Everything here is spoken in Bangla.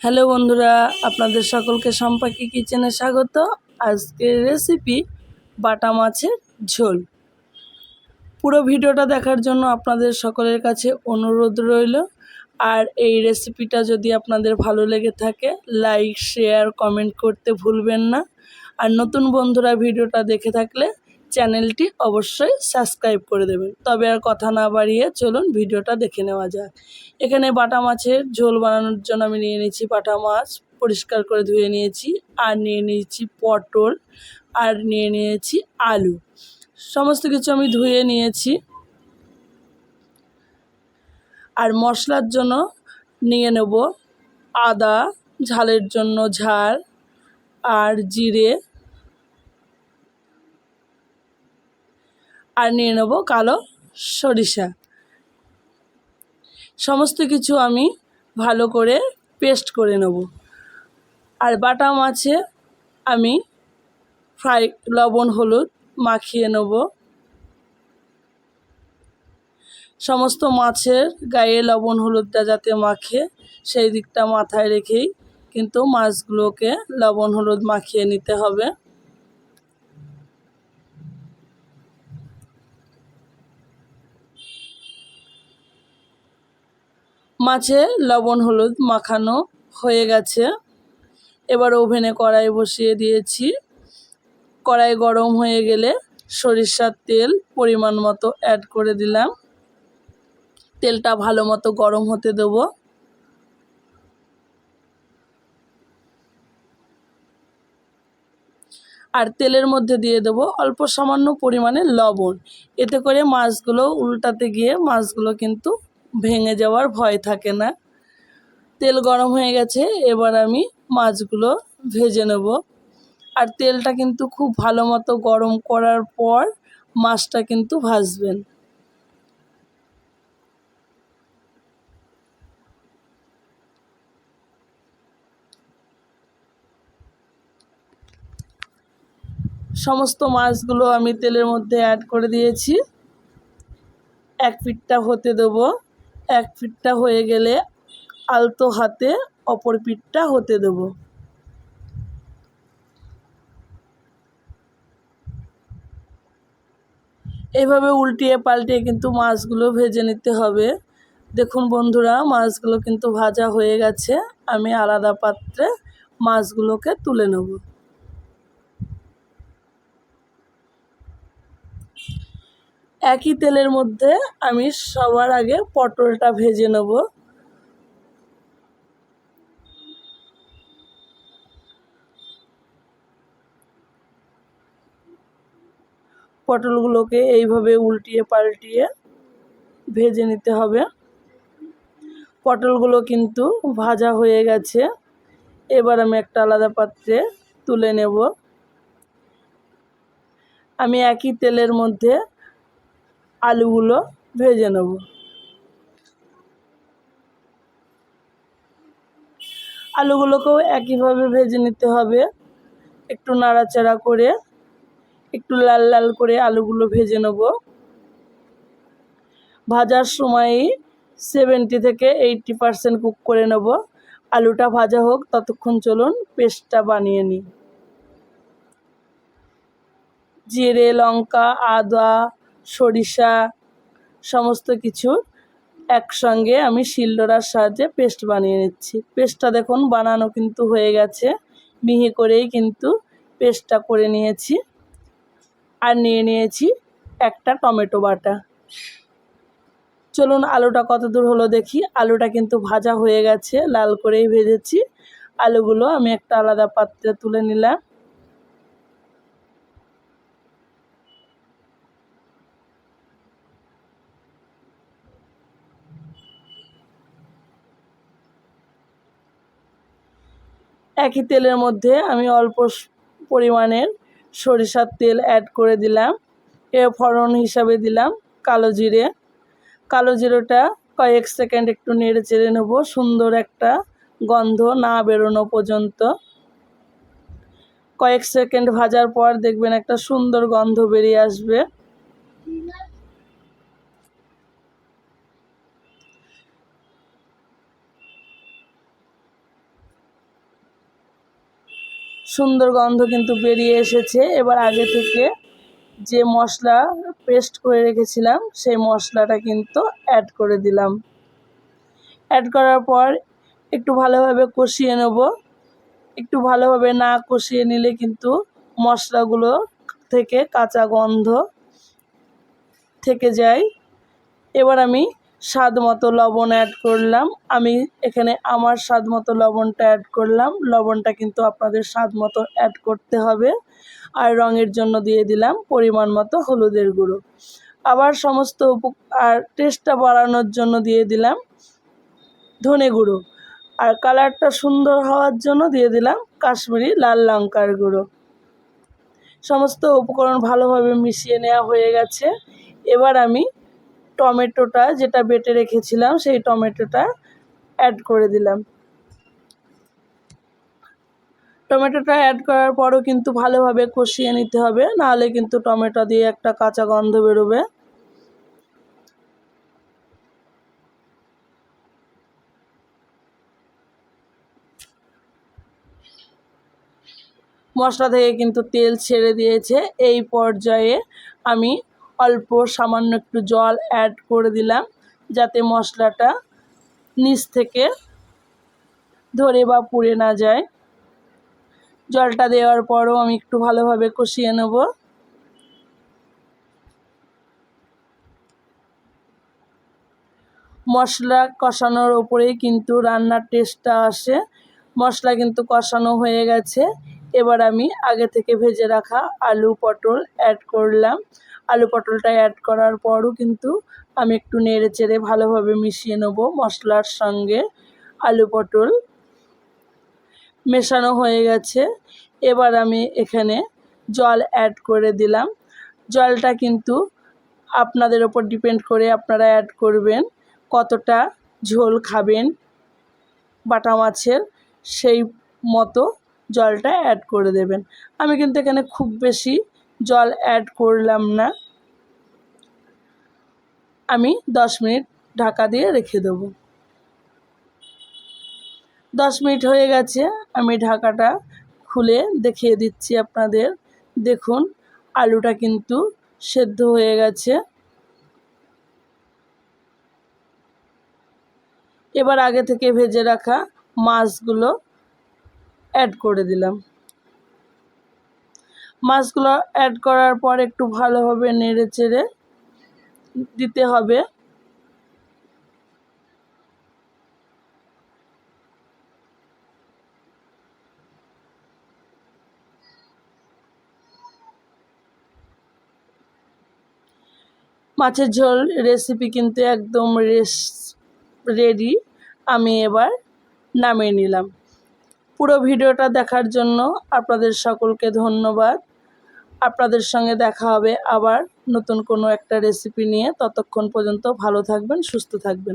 হ্যালো বন্ধুরা, আপনাদের সকলকে সম্পাকি কিচেনে স্বাগত। আজকের রেসিপি বাটা মাছের ঝোল। পুরো ভিডিওটা দেখার জন্য আপনাদের সকলের কাছে অনুরোধ রইল। আর এই রেসিপিটা যদি আপনাদের ভালো লেগে থাকে, লাইক, শেয়ার, কমেন্ট করতে ভুলবেন না। আর নতুন বন্ধুরা ভিডিওটা দেখে থাকলে চ্যানেলটি অবশ্যই সাবস্ক্রাইব করে দেবেন। তবে আর কথা না বাড়িয়ে চলুন ভিডিওটা দেখে নেওয়া যাক। এখানে বাটা মাছের ঝোল বানানোর জন্য আমি নিয়ে নিয়েছি বাটা মাছ, পরিষ্কার করে ধুয়ে নিয়েছি। আর নিয়ে নিয়েছি পটল, আর নিয়ে নিয়েছি আলু। সমস্ত কিছু আমি ধুয়ে নিয়েছি। আর মশলার জন্য নিয়ে নেব আদা, ঝালের জন্য ঝাল, আর জিরে, আর নিয়ে নেব কালো সরিষা। সমস্ত কিছু আমি ভালো করে পেস্ট করে নেব। আর বাটা মাছে আমি লবণ হলুদ মাখিয়ে নেব। সমস্ত মাছের গায়ে লবণ হলুদটা যাতে মাখে সেই দিকটা মাথায় রেখেই কিন্তু মাছগুলোকে লবণ হলুদ মাখিয়ে নিতে হবে। মাছে লবণ হলুদ মাখানো হয়ে গেছে। এবার ওভেনে কড়াই বসিয়ে দিয়েছি। কড়াই গরম হয়ে গেলে সরিষার তেল পরিমাণ মতো অ্যাড করে দিলাম। তেলটা ভালো মতো গরম হতে দেবো। আর তেলের মধ্যে দিয়ে দেবো অল্প সামান্য পরিমাণে লবণ। এতে করে মাছগুলো উল্টাতে গিয়ে মাছগুলো কিন্তু ভেঙে যাওয়ার ভয় থাকে না। তেল গরম হয়ে গেছে, এবার আমি মাছগুলো ভেজে নেব। আর তেলটা কিন্তু খুব ভালো মতো গরম করার পর মাছটা কিন্তু ভাজবেন। সমস্ত মাছগুলো আমি তেলের মধ্যে অ্যাড করে দিয়েছি। এক পিঠটা হতে দেবো। এক পিঠটা হয়ে গেলে আলতো হাতে অপর পিঠটা হতে দেবো। এইভাবে উল্টিয়ে পাল্টিয়ে কিন্তু মাছগুলো ভেজে নিতে হবে। দেখুন বন্ধুরা, মাছগুলো কিন্তু ভাজা হয়ে গেছে। আমি আলাদা পাত্রে মাছগুলোকে তুলে নেব। একই তেলের মধ্যে আমি সবার আগে পটলটা ভেজে নেব। পটলগুলোকে এইভাবে উল্টিয়ে পাল্টিয়ে ভেজে নিতে হবে। পটলগুলো কিন্তু ভাজা হয়ে গেছে। এবার আমি একটা আলাদা পাত্রে তুলে নেব। আমি একই তেলের মধ্যে আলুগুলো ভেজে নেব। আলুগুলোকেও একইভাবে ভেজে নিতে হবে। একটু নাড়াচাড়া করে একটু লাল লাল করে আলুগুলো ভেজে নেব। ভাজার সময়ই 70 থেকে 80% কুক করে নেব। আলুটা ভাজা হোক, ততক্ষণ চলুন পেস্টটা বানিয়ে নিই। জিরে, লঙ্কা, আদা, সরিষা সমস্ত কিছু একসঙ্গে আমি শিলনোড়ার সাহায্যে পেস্ট বানিয়ে নিচ্ছি। পেস্টটা দেখুন বানানো কিন্তু হয়ে গেছে। মিহি করেই কিন্তু পেস্টটা করে নিয়েছি। আর নিয়ে নিয়েছি একটা টমেটো বাটা। চলুন আলুটা কত দূর হলো দেখি। আলুটা কিন্তু ভাজা হয়ে গেছে, লাল করেই ভেজেছি। আলুগুলো আমি একটা আলাদা পাত্রে তুলে নিলাম। একই তেলের মধ্যে আমি অল্প পরিমাণের সরিষার তেল অ্যাড করে দিলাম। এর ফোড়ন হিসাবে দিলাম কালো জিরে। কালো জিরেটা কয়েক সেকেন্ড একটু নেড়ে চেড়ে নেব, সুন্দর একটা গন্ধ না বেরোনো পর্যন্ত। কয়েক সেকেন্ড ভাজার পর দেখবেন একটা সুন্দর গন্ধ বেরিয়ে আসবে। সুন্দর গন্ধ কিন্তু বেরিয়ে এসেছে। এবার আগে থেকে যে মশলা পেস্ট করে রেখেছিলাম সেই মশলাটা কিন্তু অ্যাড করে দিলাম। অ্যাড করার পর একটু ভালোভাবে কষিয়ে নেব। একটু ভালোভাবে না কষিয়ে নিলে কিন্তু মশলাগুলো থেকে কাঁচা গন্ধ থেকে যায়। এবার আমি স্বাদ মতো লবণ অ্যাড করলাম। আমি এখানে আমার স্বাদ মতো লবণটা অ্যাড করলাম। লবণটা কিন্তু আপনাদের স্বাদ মতো অ্যাড করতে হবে। আর রঙের জন্য দিয়ে দিলাম পরিমাণ মতো হলুদের গুঁড়ো। আবার সমস্ত আর টেস্টটা বাড়ানোর জন্য দিয়ে দিলাম ধনে গুঁড়ো। আর কালারটা সুন্দর হওয়ার জন্য দিয়ে দিলাম কাশ্মীরি লাল লঙ্কার গুঁড়ো। সমস্ত উপকরণ ভালোভাবে মিশিয়ে নেওয়া হয়ে গেছে। এবার আমি টমেটোটা যেটা বেটে রেখেছিলাম সেই টমেটোটা অ্যাড করে দিলাম। টমেটোটা অ্যাড করার পরও কিন্তু ভালোভাবে কষিয়ে নিতে হবে, নাহলে কিন্তু টমেটো দিয়ে একটা কাঁচা গন্ধ বেরোবে। মশলা থেকে কিন্তু তেল ছেড়ে দিয়েছে। এই পর্যায়ে আমি অল্প সামান্য একটু জল অ্যাড করে দিলাম, যাতে মশলাটা নিচ থেকে ধরে বা পুড়ে না যায়। জলটা দেওয়ার পরও আমি একটু ভালোভাবে কষিয়ে নেব। মশলা কষানোর ওপরেই কিন্তু রান্নার টেস্টটা আসে। মশলা কিন্তু কষানো হয়ে গেছে। এবার আমি আগে থেকে ভেজে রাখা আলু পটল অ্যাড করলাম। আলু পটলটা অ্যাড করার পরও কিন্তু আমি একটু নেড়ে চেড়ে ভালোভাবে মিশিয়ে নেব। মশলার সঙ্গে আলু পটল মেশানো হয়ে গেছে। এবার আমি এখানে জল অ্যাড করে দিলাম। জলটা কিন্তু আপনাদের ওপর ডিপেন্ড করে আপনারা অ্যাড করবেন কতটা ঝোল খাবেন বাটা মাছের, সেই মতো জলটা অ্যাড করে দেবেন। আমি কিন্তু এখানে খুব বেশি জল অ্যাড করলাম না। আমি 10 মিনিট ঢাকা দিয়ে রেখে দেব। 10 মিনিট হয়ে গেছে। আমি ঢাকাটা খুলে দেখিয়ে দিচ্ছি আপনাদের। দেখুন আলুটা কিন্তু সেদ্ধ হয়ে গেছে। এবার আগে থেকে ভেজে রাখা মাছগুলো অ্যাড করে দিলাম। মাছগুলো অ্যাড করার পর একটু ভালোভাবে নেড়ে চেড়ে দিতে হবে। মাছের ঝোল রেসিপি কিন্তু একদম রেডি। আমি এবার নামিয়ে নিলাম। পুরো ভিডিওটা দেখার জন্য আপনাদের সকলকে ধন্যবাদ। আপনাদের সঙ্গে দেখা হবে আবার নতুন কোনো একটা রেসিপি নিয়ে। ততক্ষণ পর্যন্ত ভালো থাকবেন, সুস্থ থাকবেন।